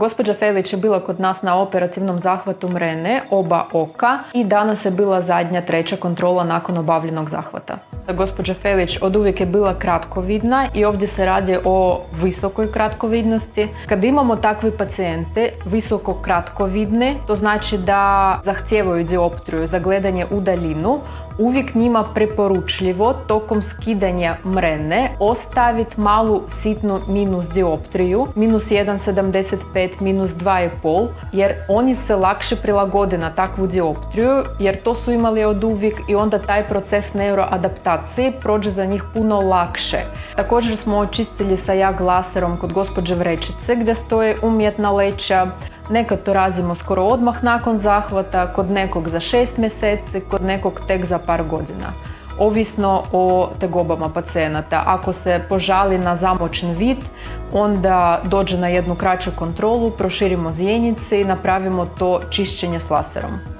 Gospođa Felić je bila kod nas na operativnom zahvatu mrene, oba oka, i danas je bila zadnja, treća kontrola nakon obavljenog zahvata. Gospođa Felić oduvijek je bila kratkovidna i ovdje se radi o visokoj kratkovidnosti. Kad imamo takve pacijente visoko kratkovidne, to znači da zahtijevaju dioptriju za gledanje u daljinu, uvijek njima preporučljivo tokom skidanja mrene ostaviti malu sitnu minus dioptriju, minus 1,75, minus 2,5, jer oni se lakše prilagode na takvu dioptriju, jer to su imali od uvijek i onda taj proces neuroadaptacije prođe za njih puno lakše. Također smo očistili sa JAG laserom kod gospođe Vrečice gdje stoje umjetna leća. Nekad to radimo skoro odmah nakon zahvata, kod nekog za 6 mjeseci, kod nekog tek za par godina. Ovisno o tegobama pacijenata. Ako se požali na zamočen vid, onda dođe na jednu kraću kontrolu, proširimo zjenice i napravimo to čišćenje s laserom.